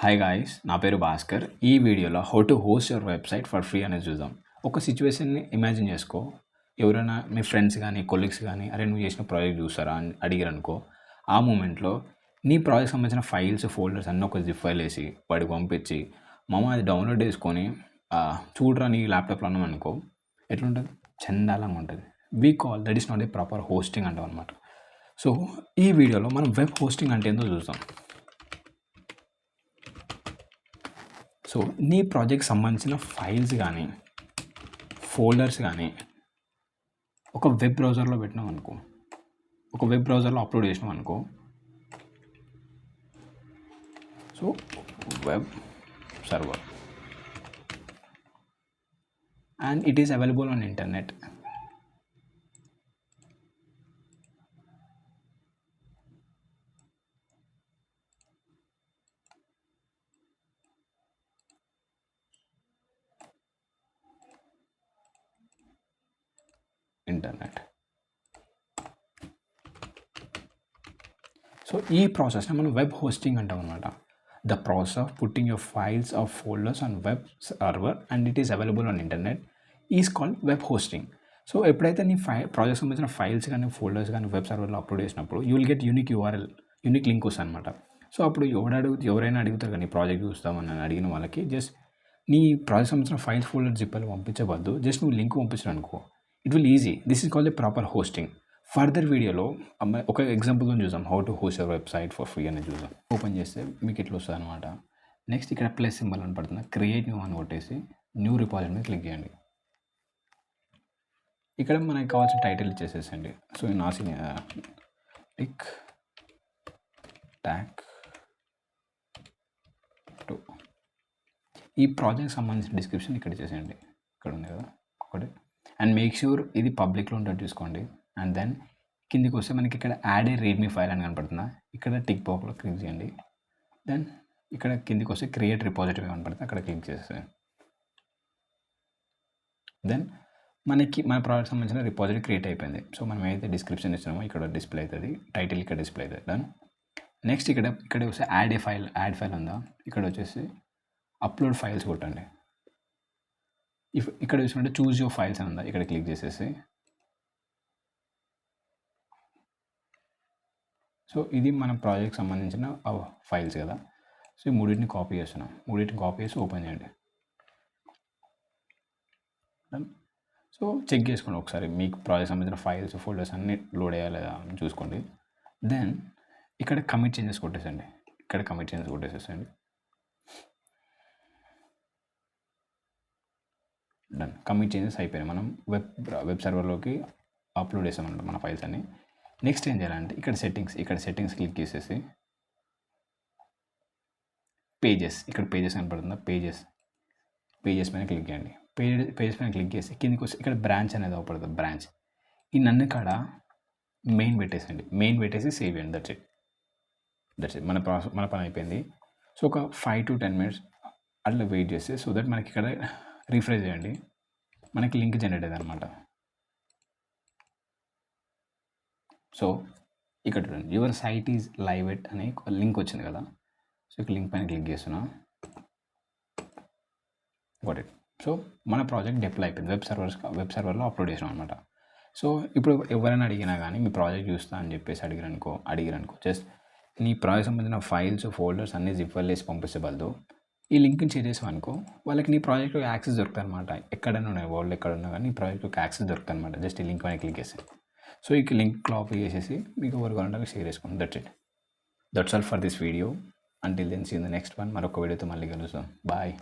Hi guys, నా పేరు భాస్కర్. ఈ వీడియోలో how to host your website for free అనేది చూద్దాం. ఒక సిచ్యువేషన్‌ని ఇమాజిన్ చేసుకో. ఎవరైనా మీ ఫ్రెండ్స్ గానీ, కొలీగ్స్ గానీ, "అరే! నువ్వు చేసిన ప్రాజెక్ట్ చూసారా?" అని అడిగారనుకో, ఆ మూమెంట్‌లో నీ ప్రాజెక్ట్‌కి సంబంధించిన ఫైల్స్, ఫోల్డర్స్ అన్నీ ఒక జిప్ ఫైల్ ఏసి వాడికి పంపించి, మామ అది డౌన్‌లోడ్ చేసుకొని చూడరా నీ ల్యాప్‌టాప్‌లో అన్నామనుకో, ఎట్లుంటది? చండాలంగా ఉంటది. We call that is not a proper hosting అంటామనమాట. సో, ఈ వీడియోలో మనం వెబ్ హోస్టింగ్ అంటే ఏందో చూద్దాం. సో నీ ప్రాజెక్ట్కి సంబంధించిన ఫైల్స్ కానీ ఫోల్డర్స్ కానీ ఒక వెబ్ బ్రౌజర్లో పెట్టినాం అనుకో, ఒక వెబ్ బ్రౌజర్లో అప్లోడ్ చేసినాం అనుకో. So web server and it is available on internet. So ఈ ప్రాసెస్ని మనం వెబ్ హోస్టింగ్ అంటాం అనమాట. The process of putting your files of folders on web server and it is available on internet is called web hosting. So ఎప్పుడైతే నీ project సంబంధించిన files కానీ folders కానీ వెబ్ సర్వర్లో అప్లోడ్ చేసినప్పుడు you will get unique URL, unique link వస్తుంది అనమాట. So అప్పుడు ఎవరైనా అడుగుతారు కానీ ప్రాజెక్ట్ చూస్తామని అడిగిన వాళ్ళకి జస్ట్ నీ ప్రాజెక్ట్ సంబంధించిన ఫైల్స్ ఫోల్డర్ జిప్లు పంపించవద్దు, జస్ట్ నువ్వు లింక్ పంపించడం అనుకో. It will easy. This is called a proper hosting. Further వీడియోలో ఒక ఎగ్జాంపుల్తో చూద్దాం, how to host your website for free అనేది చూద్దాం. ఓపెన్ చేస్తే మీకు ఇట్లా వస్తుంది అనమాట. నెక్స్ట్ ఇక్కడ ప్లస్ సింబల్ అని పడుతుంది, క్రియేట్ న్యూ అని కొట్టేసి న్యూ రిపాజిటరీ మీద క్లిక్ చేయండి. ఇక్కడ మనకి కావాల్సిన టైటిల్ ఇచ్చేసేసండి. సో నా టిక్ టాక్ టు ఈ ప్రాజెక్ట్ సంబంధించిన డిస్క్రిప్షన్ ఇక్కడ ఇచ్చేసేయండి. ఇక్కడ ఉంది కదా ఒకటి. అండ్ మేక్ ష్యూర్ ఇది పబ్లిక్లో ఉంటుంది చూసుకోండి. అండ్ దెన్ కిందికి వస్తే మనకి ఇక్కడ యాడ్ ఏ రీడ్మీ ఫైల్ అని కనపడుతుందా, ఇక్కడ టిక్ బాక్స్లో క్లిక్ చేయండి. దెన్ ఇక్కడ కిందికి వస్తే క్రియేట్ రిపాజిటరీ కనపడుతుంది, అక్కడ క్లిక్ చేస్తే దెన్ మనకి మన ప్రాజెక్ట్ సంబంధించిన రిపాజిటరీ క్రియేట్ అయిపోయింది. సో మనం ఏదైతే డిస్క్రిప్షన్ ఇచ్చినామో ఇక్కడ డిస్ప్లే అవుతుంది, టైటిల్ ఇక్కడ డిస్ప్లే అవుతుంది. దెన్ నెక్స్ట్ ఇక్కడ వస్తే యాడ్ ఫైల్ ఉందా, ఇక్కడ వచ్చేసి అప్లోడ్ ఫైల్స్ కొట్టండి. ఇక్కడ చూసుకుంటే చూజ్ యువర్ ఫైల్స్ అని ఉందా, ఇక్కడ క్లిక్ చేసేసి సో ఇది మన ప్రాజెక్ట్ సంబంధించిన ఫైల్స్ కదా. సో ఈ మూడింటిని కాపీ చేస్తున్నాం, మూడింటిని కాపీ చేసి ఓపెన్ చేయండి. సో చెక్ చేసుకోండి ఒకసారి మీకు ప్రాజెక్ట్ సంబంధించిన ఫైల్స్ ఫోల్డర్స్ అన్నీ లోడ్ అయ్యా లేదా చూసుకోండి. దెన్ ఇక్కడ కమిట్ చేంజెస్ కొట్టేసండి, ఇక్కడ కమిట్ చేంజెస్ కొట్టేసేసండి. డన్, కమిట్ చేంజెస్ అయిపోయినాయి. మనం వెబ్ సర్వర్లోకి అప్లోడ్ చేసామన్నమాట మన ఫైల్స్ అన్ని. నెక్స్ట్ ఏం చేయాలంటే ఇక్కడ సెట్టింగ్స్ క్లిక్ చేసేసి పేజెస్, ఇక్కడ పేజెస్ కనపడుతుందా, పేజెస్ పైన క్లిక్ చేయండి. పేజెస్ పైన క్లిక్ చేసి కిందికి వస్తే ఇక్కడ బ్రాంచ్ అనేది అవపడుతుంది, బ్రాంచ్. ఈ నన్ను కాడ మెయిన్ పెట్టేసండి, మెయిన్ పెట్టేసి సేవ్ చేయండి. దట్స్ ఇట్ మన పని అయిపోయింది. సో ఒక 5 to 10 minutes అట్లా వెయిట్ చేస్తే సో దట్ మనకి ఇక్కడ రిఫ్రెష్ చేయండి, మనకి లింక్ జనరేట్ అయ్యింది అనమాట. సో ఇక్కడ చూడండి, your site is live at అనే లింక్ వచ్చింది కదా. సో ఇక్కడ లింక్ పైన క్లిక్ చేస్తున్నా, గోట్ ఇట్. సో మన ప్రాజెక్ట్ డిప్లాయ్ అయిపోయింది, వెబ్ సర్వర్లో అప్లోడ్ చేసినాం అనమాట. సో ఇప్పుడు ఎవరైనా అడిగినా కానీ మీ ప్రాజెక్ట్ చూస్తా అని చెప్పేసి అడిగారనుకో జస్ట్ నీ ప్రాజెక్ట్ సంబంధించిన ఫైల్స్ ఫోల్డర్స్ అన్నీ జిప్ ఫైల్ వేసి పంపిస్తే బదులు ఈ లింక్ని షేర్ చేసాం అనుకో, వాళ్ళకి నీ ప్రాజెక్ట్కి యాక్సెస్ దొరుకుతుంది అనమాట. ఎక్కడైనా ఉన్నాయి, వరల్డ్ ఎక్కడున్నా కానీ నీ ప్రాజెక్ట్కి యాక్సెస్ దొరుకుతుంది అనమాట, జస్ట్ ఈ లింక్ పైన క్లిక్ చేసి. సో ఈ లింక్ కాపీ చేసేసి మీకు ఎవరు కావాలంటే షేర్ చేసుకోండి. That's all for this video. Until then see in the next one. మరొక వీడియోతో మళ్ళీ కలుద్దాం. బాయ్.